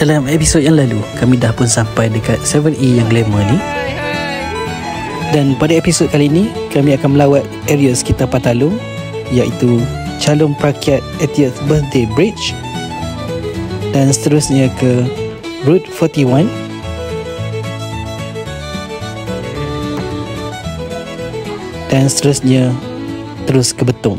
Dalam episod yang lalu, kami dah pun sampai dekat 7E yang glamour ni. Dan pada episod kali ni, kami akan melawat area sekitar Patalung, iaitu Calon Prakyat 80th Birthday Bridge, dan seterusnya ke Route 41, dan seterusnya terus ke Betong.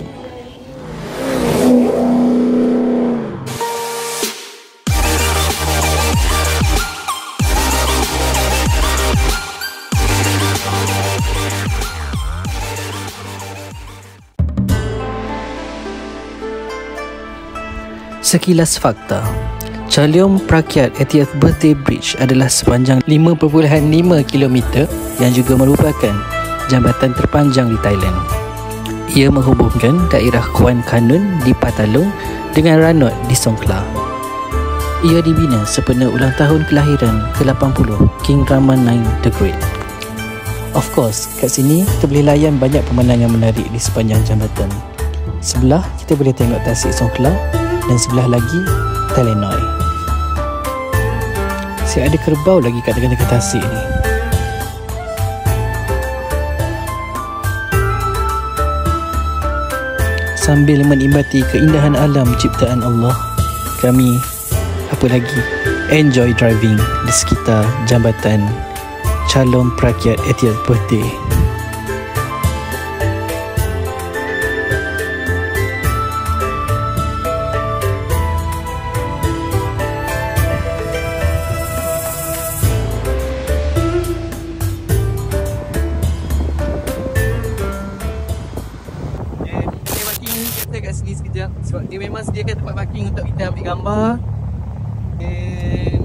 Sekilas fakta, Calon Prakyat 80th Birthday Bridge adalah sepanjang 5.5 km yang juga merupakan jambatan terpanjang di Thailand. Ia menghubungkan daerah Kuan Kanun di Patalung dengan Ranot di Songkhla. Ia dibina sempena ulang tahun kelahiran ke-80 King Rama IX the Great. Of course, kat sini kita boleh layan banyak pemandangan menarik di sepanjang jambatan. Sebelah kita boleh tengok Tasik Songkhla dan sebelah lagi Telenoi. Ada kerbau lagi kat dekat Tasik ni. Sambil menikmati keindahan alam ciptaan Allah, kami enjoy driving di sekitar jambatan Calon Prakyat 80th Birthday. Kat sini sekejap sebab dia memang sediakan tempat parking untuk kita ambil gambar. Dan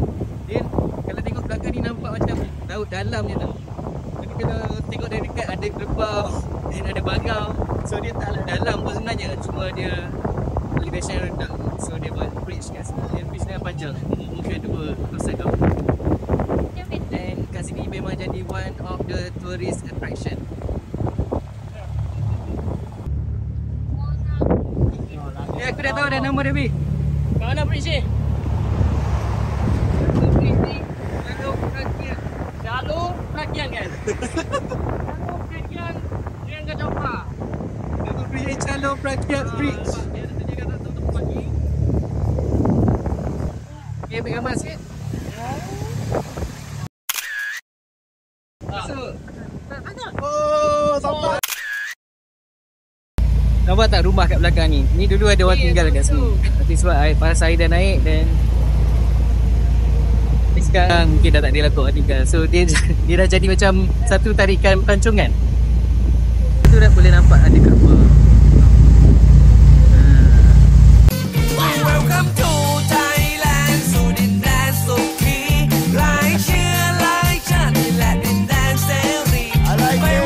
kalau tengok belakang ni nampak macam laut dalam je tau. Tapi kalau tengok dari dekat ada kerbau dan ada bagau, so dia tak dalam pun sebenarnya, cuma dia elevation rendah, so dia buat bridge kat sini. Dan bridge ni panjang, mungkin 2 km. Dan kat sini memang jadi one of the tourist attraction. Aku dah tahu dah nama dia, Bi. Kat mana bridge ni? Bridge ni Calon Prakyat. Calon Prakyat kan? Calon Prakyat Rangga Jopra. Nama bridge ni Calon Prakyat Bridge. Dia ada sediakan untuk parking. Okay, ambil gambar sikit. Masuk. Oh, sampai. Nampak tak rumah kat belakang ni? Ni dulu ada orang tinggal kat sini. Tapi sebab paras air dah naik dan sekarang mungkin dah tak ada lah orang tinggal. So dia dah jadi macam satu tarikan pelancongan. Itu dah boleh nampak ada kerbau. Welcome to Thailand. Sudin dan Suki. Like share, like chat, let in dance seri. I like it.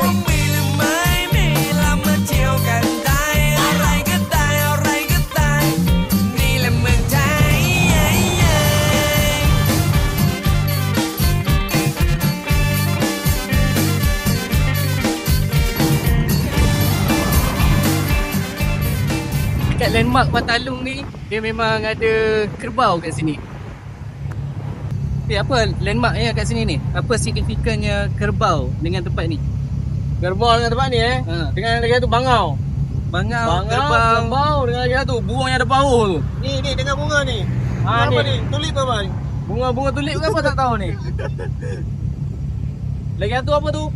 Kat landmark Patalung ni, dia memang ada kerbau kat sini. Apa landmarknya kat sini ni? Apa signifikannya kerbau dengan tempat ni? Kerbau dengan tempat ni dengan lagi satu bangau. Bangau, kerbau dengan lagi satu burung yang ada paruh tu. Ni dengan bunga ni. Apa ni? Tulip apa ni? Bunga tulip ke apa tak tahu ni. Lagi satu apa tu?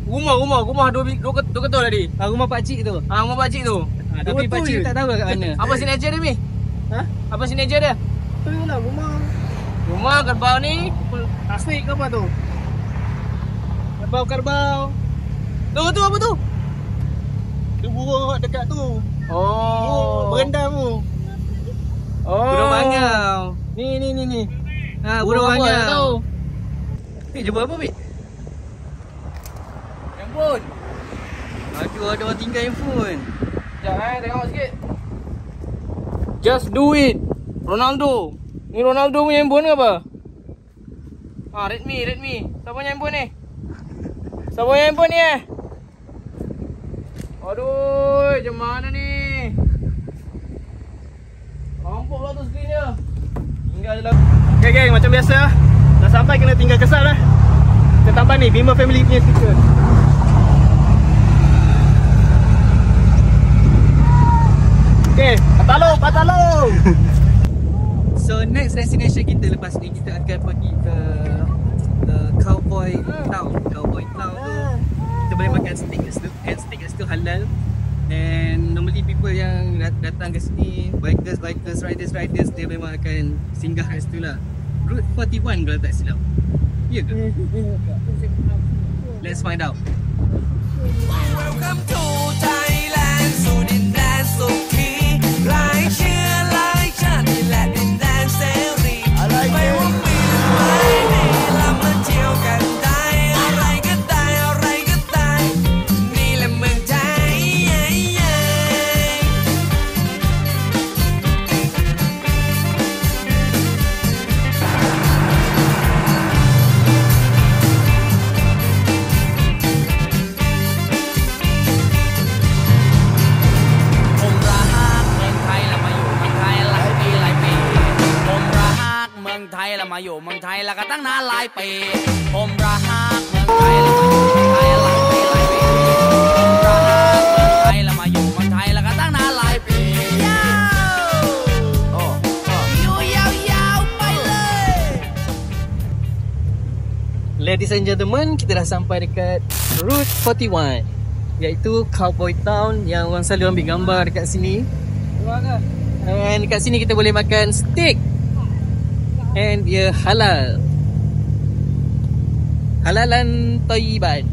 Rumah dua ketul tadi. Rumah pak cik tu. Rumah pak cik tu. Tapi pak cik tak tahu kat mana. Apa signature dia, Mi? Apa signature dia? Tu lah Rumah kerbau ni tasik ke apa tu? Kerbau. Tu apa tu? Tu burung dekat tu. Oh, berendam tu. Burung bangau. Ni. Burung bangau. Jumpa apa, Bi? Handphone. Aduh, ada orang tinggal handphone. Sekejap tengok sikit. Just do it. Ronaldo. Ni Ronaldo punya handphone ke apa? Redmi. Siapa punya handphone ni? Siapa punya handphone ni Aduh, macam mana ni? Rampok lah tu skrin dia. Tinggal je lah. Okay geng, macam biasa dah sampai kena tinggal kesal lah. Kita tambah ni Bima Family punya stiker. Okay, patalo. So next destination kita lepas ni, kita akan pergi ke Cowboy Town. Cowboy Town tu kita boleh makan steak kat situ halal. And normally people yang datang ke sini, bikers, riders, dia memang akan singgah kat situ lah. Route 41 kalau tak silap. Ya ke? Let's find out. Welcome to Thailand สู่ดินแดนสุขีหลายเชื้อหลายชาตินี่แหละดินแดนเสรีไม่ว่ามีหรือไม่มีเรามาเที่ยวกันได้อะไรก็ได้อะไรก็ได้นี่แหละเมืองไทยเรามาอยู่เมืองไทยแล้วก็ตั้งนานหลายปีผมรักเมืองไทยแล้วมาอยู่เมืองไทยหลายปีผมรักเมืองไทยแล้วมาอยู่เมืองไทยแล้วก็ตั้งนานหลายปีอยู่ยาวๆไปเลย Ladies and gentlemen, kita dah sampai dekat Route 41, iaitu Cowboy Town yang orang selalu ambil gambar dekat sini. And dekat sini kita boleh makan steak. And dia halal. Halalan Thayyiban.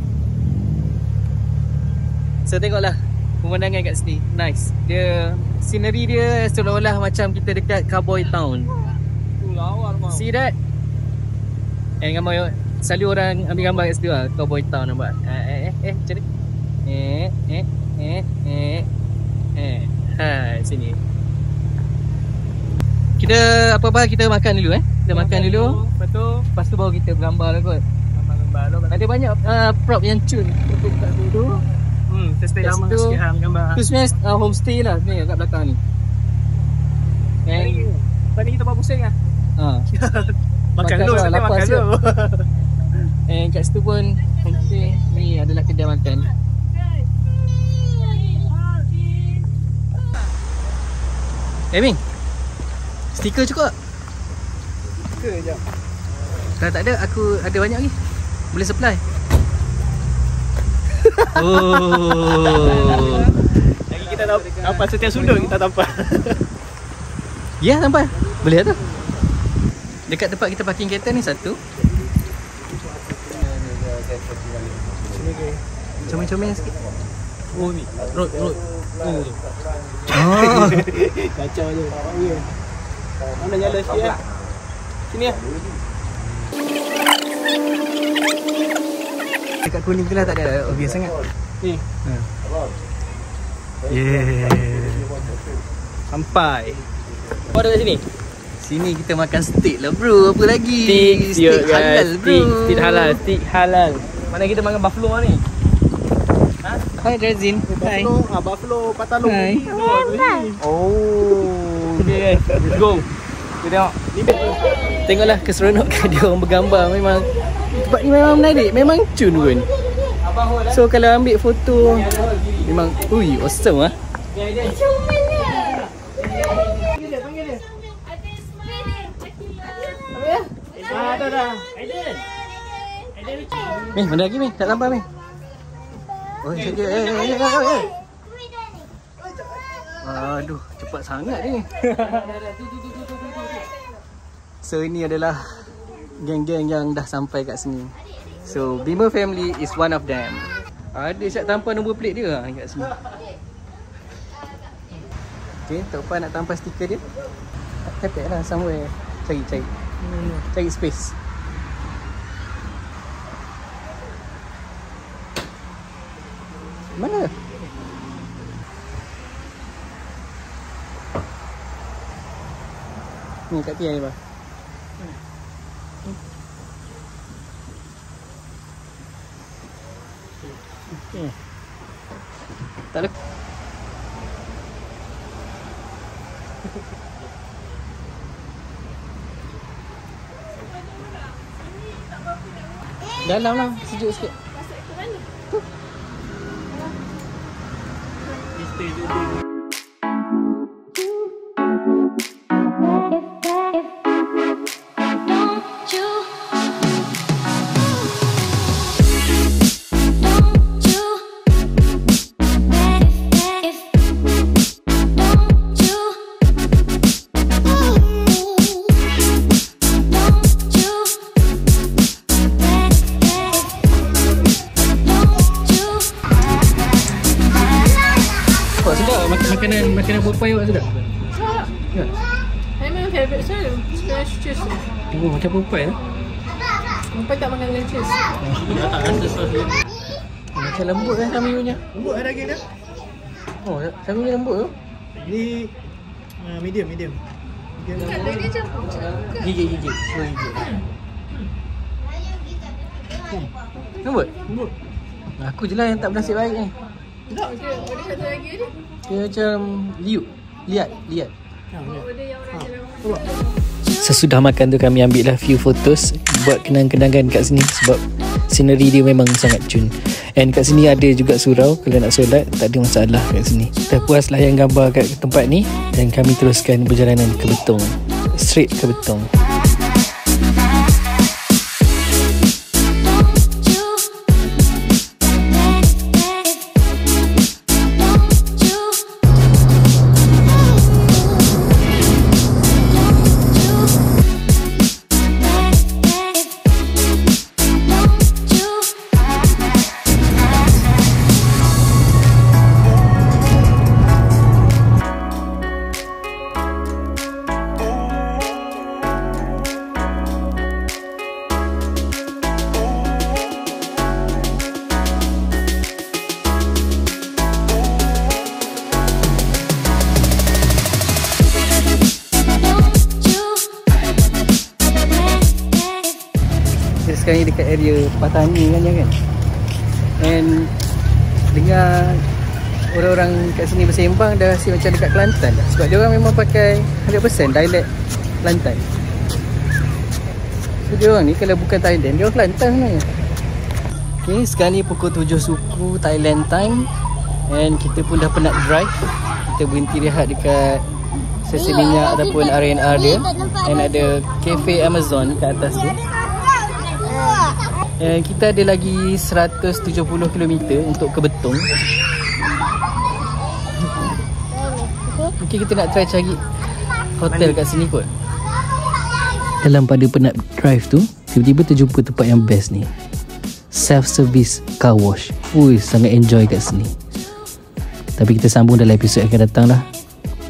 So tengoklah pemandangan kat sini. Nice. Dia scenery dia seolah-olah macam kita dekat Cowboy Town. See that? And gambar selalu orang ambil gambar kat situ lah, Cowboy Town, nampak? Macam ni. Sini. Kita apa-apa kita makan dulu Kita makan dulu. Betul. Lepas tu baru kita bergambar lah kot. Gambar lu. Ada banyak prop yang cun. Kita buka dulu. Kita stay lama sikit gambar. Tu sebenarnya homestay lah sebenarnya kat belakang ni. Tadi kita buat pusing lah. Makan dulu, lah, makan dulu. And kat situ pun homestay ni adalah kedai makan. Ming, stiker cukup? Stiker je. Kalau tak ada, aku ada banyak lagi. Boleh supply. Oh. Lagi kita nampak setiap sudut kita nampak. Ya, nampak. Boleh tu. Dekat tempat kita parking kereta ni satu. Comel-comel sikit. Oh ni, road. Oh. Kacau tu. Mana nyala sikit lah. Sini lah. Dekat kuning tu lah tak ada obvious sangat. Ni. Yeah. Sampai. Apa ada kat sini? Sini kita makan steak lah bro. Apa lagi? Steak halal bro. Steak halal. Mana kita makan buffalo ni? Hai Drazin. Hai. Buffalo patalo. Hai. Oh. Okay, let's go. Kita tengok. Tengoklah keseronokan dia orang bergambar. Memang tempat ni memang menarik. Memang cun pun. So kalau ambil foto memang awesome lah. Meh, mana lagi Meh? Tak nampak Meh. Oh, saja. Aduh, cepat sangat ni. So ini adalah geng-geng yang dah sampai kat sini. So Bima Family is one of them. Ada siap tampal nombor plate dia lah kat sini. Okay, tak apa nak tampal stiker dia. Tepek lah somewhere. Cari space. Mana? Ni kat tiang ni bah. Tak ada. Dalam lah, sejuk sikit. Makanan Popeye awak sedap? Ya. Saya memang favourite saya. Spinach cheese. Oh, macam Popeye lah. Popeye tak makan dengan cheese. Macam lembut kan kami punya. Lembut ada daging dia? Oh, kami punya lembut tu. Ini medium. Kalau dia campur. Gigit. Oh, gigit. Lembut? Lembut. Aku je lah yang tak bernasib baik ni. Tak, ada satu lagi ni. Dia macam liat. Ada yang raja. Sesudah makan tu kami ambil lah few photos buat kenang-kenangan kat sini sebab scenery dia memang sangat cun. And kat sini ada juga surau, kalau nak solat tak ada masalah kat sini. Dah puas layan gambar kat tempat ni dan kami teruskan perjalanan ke Betong. Straight ke Betong. Sekarang ni dekat area Patani kan. And dengar orang-orang kat sini bersembang dah rasa macam dekat Kelantan dah. Sebab dia orang memang pakai 100% dialek Kelantan. So dia orang ni kalau bukan Thailand, dia orang Kelantan sebenarnya. Okay, sekarang ni pukul 7 suku Thailand time. And kita pun dah penat drive. Kita berhenti rehat dekat stesen minyak ataupun R&R dia. And ada Cafe Amazon kat atas tu. Kita ada lagi 170 km untuk ke Betong. Mungkin kita nak try cari hotel kat sini kot. Dalam pada penat drive tu, tiba-tiba terjumpa tempat yang best ni, self-service car wash. Ui, sangat enjoy kat sini. Tapi kita sambung dalam episod yang akan datang lah.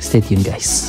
Stay tune guys.